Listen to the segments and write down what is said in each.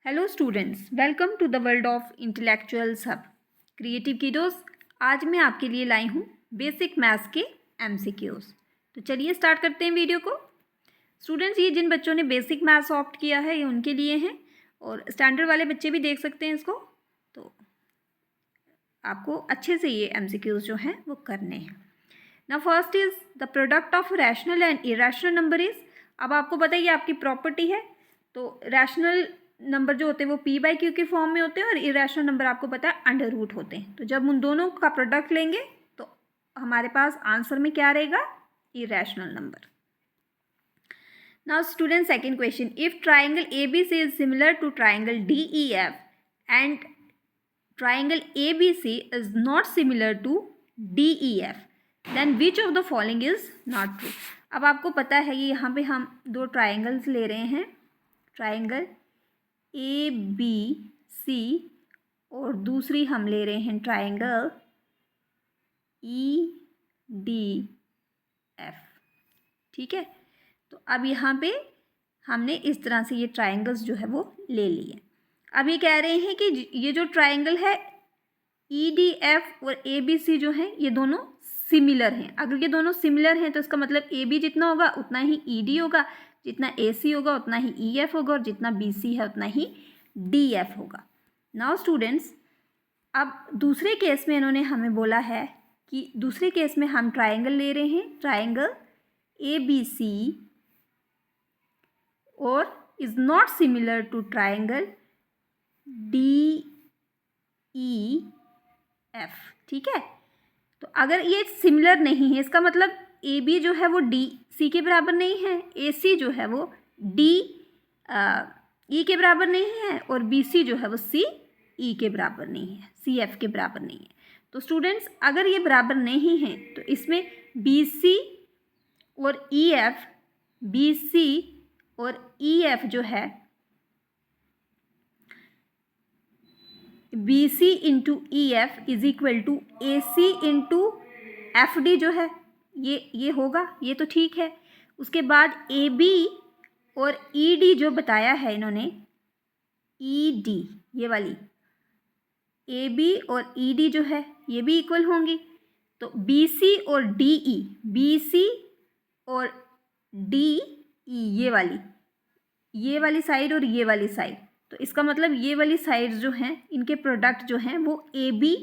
Hello students, welcome to the world of intellectual hub creative kiddos. आज मैं आपके लिए लाई हूँ बेसिक मैथ्स के एमसीक्यूज। तो चलिए स्टार्ट करते हैं वीडियो को। स्टूडेंट्स, ये जिन बच्चों ने बेसिक मैथ्स ऑप्ट किया है ये उनके लिए हैं, और स्टैंडर्ड वाले बच्चे भी देख सकते हैं इसको। तो आपको अच्छे से ये एमसीक्यूज जो हैं वो करने हैं। ना first is the product of rational and irrational number is. अब आपको पता है ये आपकी प्रॉपर्टी है। तो रैशनल नंबर जो होते हैं वो पी बाई क्यू के फॉर्म में होते हैं और इरेशनल नंबर आपको पता है अंडर रूट होते हैं। तो जब उन दोनों का प्रोडक्ट लेंगे तो हमारे पास आंसर में क्या रहेगा? Irrational number. Now student, second question, if triangle ABC is similar to triangle DEF and triangle ABC is not similar to DEF, then which of the following is not true. अब आपको पता है ये यहाँ पे हम दो ट्राइंगल्स ले रहे हैं, ट्राइंगल ABC और दूसरी हम ले रहे हैं ट्राइंगल EDF। ठीक है, तो अब यहाँ पे हमने इस तरह से ये ट्राइंगल्स जो है वो ले लिए। अब ये कह रहे हैं कि ये जो ट्राइंगल है EDF और ABC जो है ये दोनों सिमिलर हैं। अगर ये दोनों सिमिलर हैं तो इसका मतलब AB जितना होगा उतना ही ED होगा, जितना AC होगा उतना ही EF होगा, और जितना BC है उतना ही DF होगा। नाउ स्टूडेंट्स, अब दूसरे केस में इन्होंने हमें बोला है कि दूसरे केस में हम ट्राइंगल ले रहे हैं, ट्राइंगल ABC और is not similar to triangle DEF। ठीक है, तो अगर ये सिमिलर नहीं है इसका मतलब AB जो है वो DC के बराबर नहीं है, AC जो है वो DE के बराबर नहीं है, और BC जो है वो CE के बराबर नहीं है, CF के बराबर नहीं है। तो स्टूडेंट्स, अगर ये बराबर नहीं है तो इसमें BC और EF, BC और EF जो है BC into EF is equal to AC into FD जो है ये होगा, ये तो ठीक है। उसके बाद AB और ED जो बताया है इन्होंने, ED ये वाली AB और ED जो है ये भी इक्वल होंगी। तो BC और DE, BC और DE ये वाली साइड और ये वाली साइड, तो इसका मतलब ये वाली साइड्स जो हैं इनके प्रोडक्ट जो हैं वो AB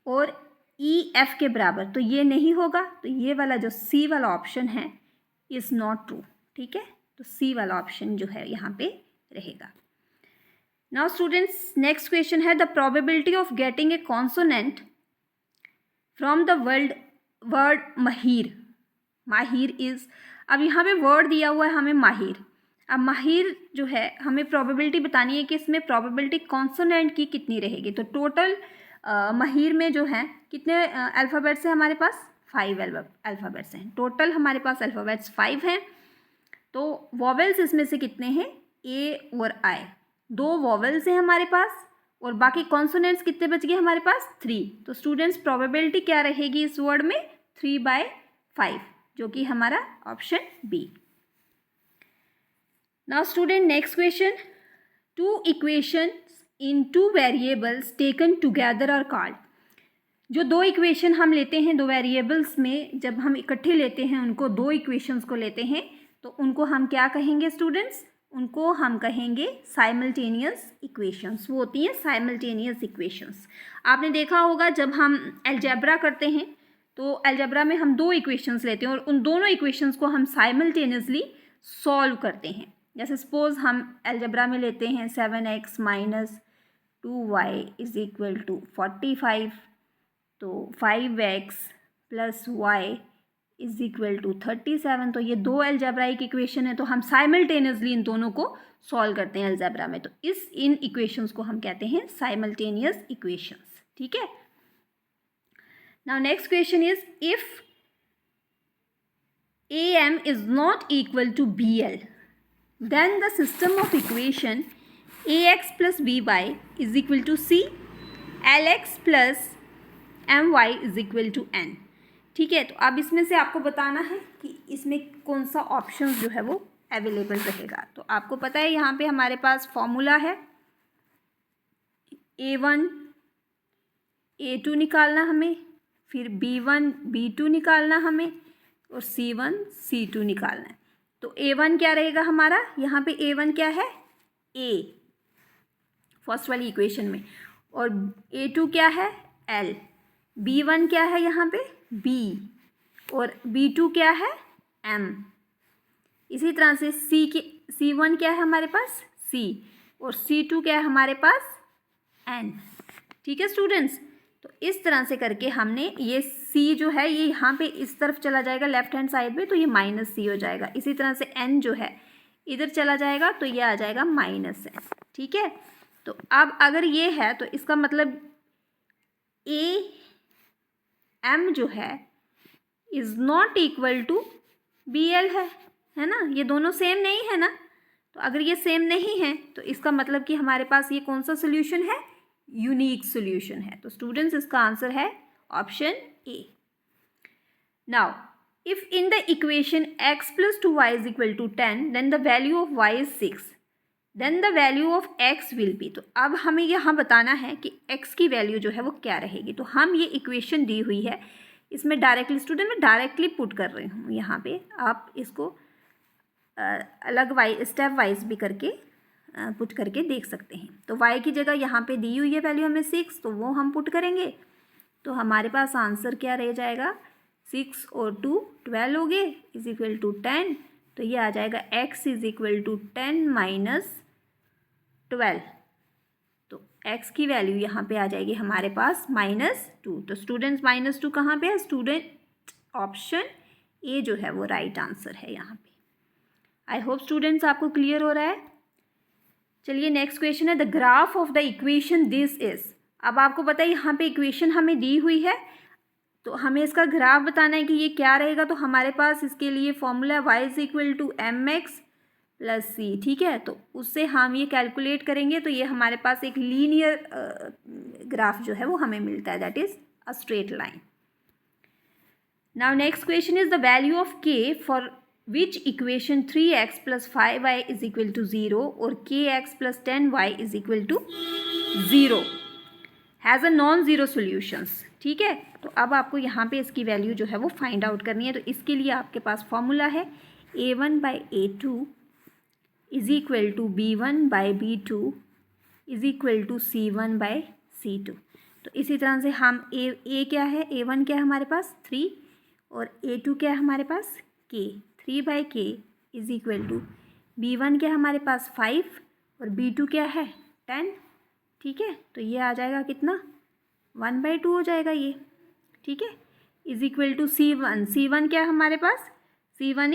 और EF के बराबर, तो ये नहीं होगा। तो ये वाला जो C वाला ऑप्शन है इज़ नॉट ट्रू। ठीक है, तो C वाला ऑप्शन जो है यहाँ पे रहेगा। नाउ स्टूडेंट्स, नेक्स्ट क्वेश्चन है the probability of getting a consonant from the word माहिर। माहिर इज़, अब यहाँ पे वर्ड दिया हुआ है हमें माहिर। अब माहिर जो है हमें प्रोबेबिलिटी बतानी है कि इसमें प्रोबेबिलिटी कॉन्सोनेंट की कितनी रहेगी। तो टोटल माहिर में जो है कितने अल्फ़ाबेट्स हैं हमारे पास? 5 अल्फ़ाबेट्स हैं टोटल, हमारे पास अल्फ़ाबेट्स 5 हैं। तो वॉवेल्स इसमें से कितने हैं? A और I, 2 वॉवेल्स हैं हमारे पास, और बाकी कॉन्सोनेंट्स कितने बच गए हमारे पास? 3। तो स्टूडेंट्स, प्रोबेबिलिटी क्या रहेगी इस वर्ड में? 3/5, जो कि हमारा option B। Now student, next question, 2 equations in 2 variables taken together are called। जो 2 इक्वेशन हम लेते हैं 2 वेरिएबल्स में, जब हम इकट्ठे लेते हैं उनको, 2 इक्वेशंस को लेते हैं तो उनको हम क्या कहेंगे स्टूडेंट्स? उनको हम कहेंगे साइमल्टेनियस इक्वेशंस। वो होती हैं साइमल्टेनियस इक्वेशंस। आपने देखा होगा जब हम अलजेब्रा करते हैं तो अलजेब्रा में हम 2 इक्वेशंस लेते हैं और उन दोनों इक्वेशंस को हम साइमल्टेनियसली सॉल्व करते हैं। जैसे सपोज हम अलजेब्रा में लेते हैं 7x minus 2y is equal to 45, तो 5x plus y is equal to 37। तो ये 2 अलजेब्राइक इक्वेशन है, तो हम साइमल्टेनियसली इन दोनों को सॉल्व करते हैं अलजेब्रा में। तो इन इक्वेशंस को हम कहते हैं साइमल्टेनियस इक्वेशंस। ठीक है, now next question is if AM is not equal to BL, then the system of equation ax plus by is equal to c, lx plus my is equal to n। ठीक है, तो अब इसमें से आपको बताना है कि इसमें कौन सा ऑप्शन जो है वो अवेलेबल रहेगा। तो आपको पता है यहाँ पे हमारे पास फॉर्मूला है A1 A2 निकालना हमें, फिर B1 B2 निकालना हमें, और C1 C2 निकालना है। तो A1 क्या रहेगा हमारा, यहाँ पे A1 क्या है, A फर्स्ट वाली इक्वेशन में, और A2 क्या है, L, B1 क्या है यहाँ पे, B, और B2 क्या है, M। इसी तरह से C1 क्या है हमारे पास, C, और C2 क्या है हमारे पास, N। ठीक है स्टूडेंट्स, तो इस तरह से करके हमने ये C जो है ये यहाँ पे इस तरफ चला जाएगा लेफ्ट हैंड साइड में, तो ये -C हो जाएगा। इसी तरह से N जो है इधर चला जाएगा, तो ये आ जाएगा -N। ठीक है, तो अब अगर ये है तो इसका मतलब AM जो है is not equal to BL है ना, ये दोनों सेम नहीं है ना। तो अगर ये सेम नहीं है तो इसका मतलब कि हमारे पास ये कौन सा सोल्यूशन है, यूनिक सोल्यूशन है। तो स्टूडेंट्स इसका आंसर है option A। Now if in the equation x + 2y = 10 then the value of y is 6, then the value of x will be. तो अब हमें यहाँ बताना है कि x की वैल्यू जो है वो क्या रहेगी। तो हम ये इक्वेशन दी हुई है, इसमें डायरेक्टली स्टूडेंट मैं डायरेक्टली पुट कर रही हूँ यहाँ पे, आप इसको अलग स्टेप वाइज भी करके पुट करके देख सकते हैं। तो y की जगह यहाँ पे दी हुई है वैल्यू हमें 6, तो वो हम पुट करेंगे। तो हमारे पास आंसर क्या रह जाएगा, 6 और 2 12 हो गए इज इक्वल टू 10। तो ये आ जाएगा x इज इक्वल टू 10 - 12। तो x की वैल्यू यहाँ पे आ जाएगी हमारे पास -2। तो स्टूडेंट्स -2 कहाँ पे है, स्टूडेंट ऑप्शन ए जो है वो राइट आंसर है यहाँ पे। आई होप स्टूडेंट्स आपको क्लियर हो रहा है। चलिए नेक्स्ट क्वेश्चन है, the graph of the equation this is. अब आपको पता है यहाँ पे इक्वेशन हमें दी हुई है, तो हमें इसका ग्राफ बताना है कि ये क्या रहेगा। तो हमारे पास इसके लिए फॉर्मूला y = mx + c। ठीक है, तो उससे हम ये कैलकुलेट करेंगे, तो ये हमारे पास एक लीनियर ग्राफ जो है वो हमें मिलता है, that is a straight line. Now next question is the value of k for which equation 3x + 5y = 0 और kx + 10y = 0 has a non zero solutions. ठीक है, तो अब आपको यहाँ पे इसकी वैल्यू जो है वो फाइंड आउट करनी है। तो इसके लिए आपके पास फॉर्मूला है a1/a2 = b1/b2 = c1/c2। तो इसी तरह से हम a क्या है, a1 क्या है हमारे पास 3, और a2 क्या है हमारे पास k, 3/k = b1 क्या है हमारे पास 5, और b2 क्या है 10। ठीक है, तो ये आ जाएगा कितना 1/2 हो जाएगा ये। ठीक है, is equal to c1। c1 क्या है हमारे पास, c1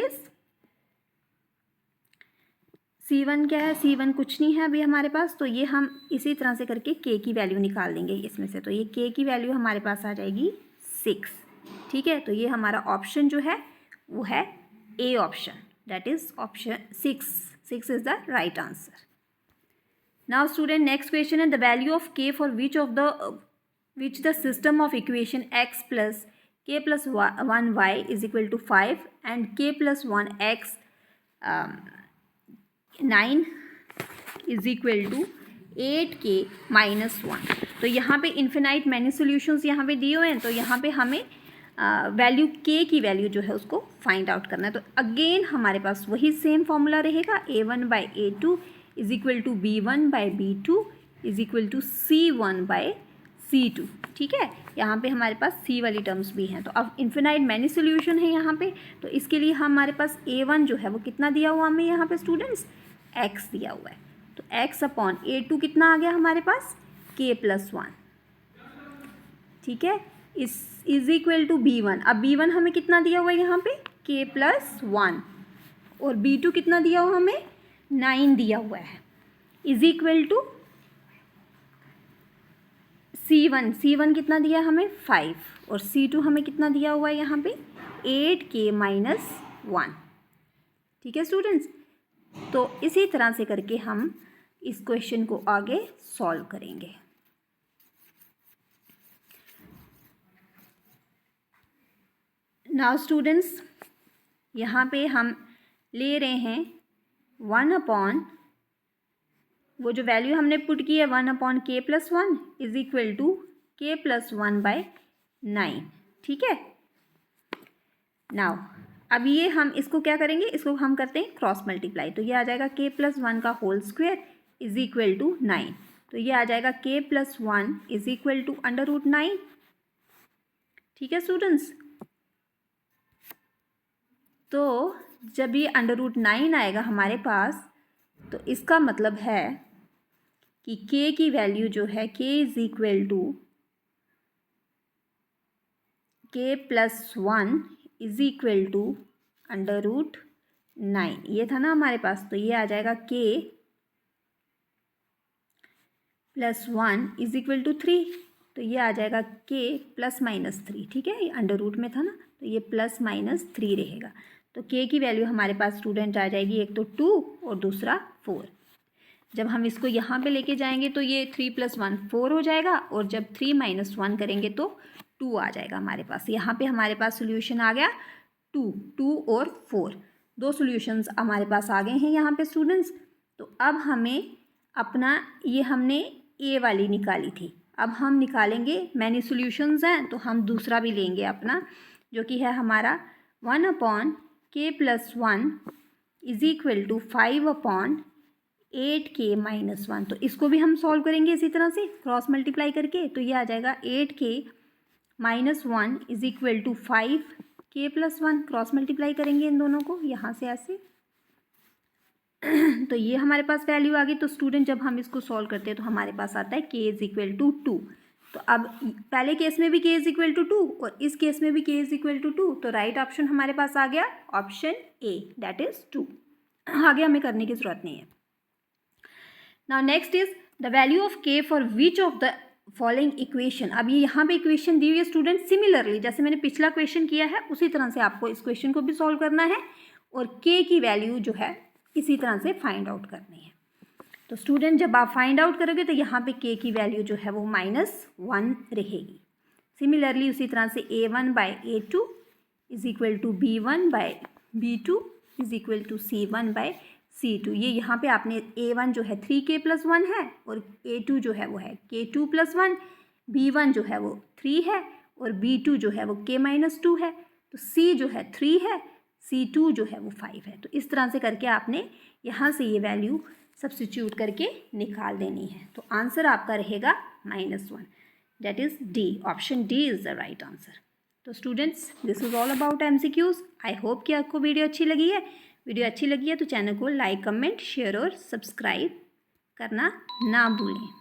क्या है, c1 कुछ नहीं है अभी हमारे पास। तो ये हम इसी तरह से करके k की वैल्यू निकाल देंगे इसमें से। तो ये k की वैल्यू हमारे पास आ जाएगी 6। ठीक है, तो ये हमारा ऑप्शन जो है वो है A option, that is option 6 is the right answer. Now student next question है, the value of k for which the system of equation x + k + 1y = 5 and k + 1x 9 = 8k - 1। तो यहाँ पे infinite many solutions यहाँ पे दिए हुए हैं, तो यहाँ पे हमें वैल्यू k की वैल्यू जो है उसको फाइंड आउट करना है। तो अगेन हमारे पास वही सेम फॉर्मूला रहेगा, a1/a2 = b1/b2 = c1/c2। ठीक है, यहाँ पे हमारे पास c वाली टर्म्स भी हैं। तो अब इन्फिनाइट मैनी सॉल्यूशन है यहाँ पे, तो इसके लिए हमारे पास a1 जो है वो कितना दिया हुआ हमें यहाँ पे स्टूडेंट्स, x दिया हुआ है। तो x/a2 कितना आ गया हमारे पास, k + 1। ठीक है, इज इक्वल टू b1। अब b1 हमें कितना दिया हुआ है यहाँ पे, k + 1, और b2 कितना दिया हुआ हमें 9 दिया हुआ है, इज इक्वल टू c1 कितना दिया हमें 5, और c2 हमें कितना दिया हुआ है यहाँ पे 8k - 1। ठीक है स्टूडेंट्स, तो इसी तरह से करके हम इस क्वेश्चन को आगे सॉल्व करेंगे। नाउ स्टूडेंट्स यहाँ पे हम ले रहे हैं 1/√x वो जो वैल्यू हमने पुट की है 1/k+1 is equal to k+1/9, ठीक है। नाउ अब ये हम इसको क्या करेंगे, इसको हम करते हैं क्रॉस मल्टीप्लाई। तो ये आ जाएगा k+1 का whole square is equal to 9। तो ये आ जाएगा k+1 इज इक्वल टू √9, ठीक है स्टूडेंट्स। तो जब ये √9 आएगा हमारे पास, तो इसका मतलब है कि k की वैल्यू जो है k is equal to k+1 is equal to √9, ये था ना हमारे पास। तो ये आ जाएगा k+1 इज इक्वल टू 3। तो ये आ जाएगा k ±3, ठीक है, ये अंडर रूट में था ना, तो ये +-3 रहेगा। तो k की वैल्यू हमारे पास स्टूडेंट आ जाएगी, एक तो 2 और दूसरा 4। जब हम इसको यहाँ पे लेके जाएंगे तो ये 3 + 1 4 हो जाएगा, और जब 3 - 1 करेंगे तो 2 आ जाएगा हमारे पास। यहाँ पे हमारे पास सोल्यूशन आ गया 2 और 4, 2 सोल्यूशंस हमारे पास आ गए हैं यहाँ पे स्टूडेंट्स। तो अब हमें अपना, ये हमने ए वाली निकाली थी, अब हम निकालेंगे, मैनी सोल्यूशंस हैं तो हम दूसरा भी लेंगे अपना, जो कि है हमारा 1/k+1 is equal to 5/8k-1। तो इसको भी हम सॉल्व करेंगे इसी तरह से क्रॉस मल्टीप्लाई करके। तो ये आ जाएगा 8k-1 is equal to 5k+1, cross multiply करेंगे इन दोनों को यहाँ से ऐसे। तो ये हमारे पास वैल्यू आ गई। तो स्टूडेंट जब हम इसको सॉल्व करते हैं तो हमारे पास आता है k इज इक्वल टू 2। तो अब पहले केस में भी k इज इक्वल टू 2 और इस केस में भी k इज इक्वल टू 2। तो राइट ऑप्शन हमारे पास आ गया ऑप्शन ए, दैट इज 2। आगे हमें करने की जरूरत नहीं है। Now next is the value of k for which of the following equation. अब ये यहाँ पे इक्वेशन दी हुई है स्टूडेंट, सिमिलरली जैसे मैंने पिछला क्वेश्चन किया है उसी तरह से आपको इस क्वेश्चन को भी सॉल्व करना है, और k की वैल्यू जो है इसी तरह से फाइंड आउट करनी है। तो स्टूडेंट जब आप फाइंड आउट करोगे तो यहाँ पे k की वैल्यू जो है वो -1 रहेगी। सिमिलरली उसी तरह से a1/a2 is equal to b1/b2 is equal to c1/c2। ये यहाँ पे आपने a1 जो है 3k+1 है, और a2 जो है वो है k2+1, b1 जो है वो 3 है, और b2 जो है वो k-2 है, तो c जो है 3 है, c2 जो है वो 5 है। तो इस तरह से करके आपने यहाँ से ये वैल्यू सब्स्टिट्यूट करके निकाल देनी है। तो आंसर आपका रहेगा -1, that is D, option D is the right answer. तो students this is all about MCQs। I hope कि आपको वीडियो अच्छी लगी है। वीडियो अच्छी लगी है तो चैनल को लाइक, कमेंट, शेयर और सब्सक्राइब करना ना भूलें।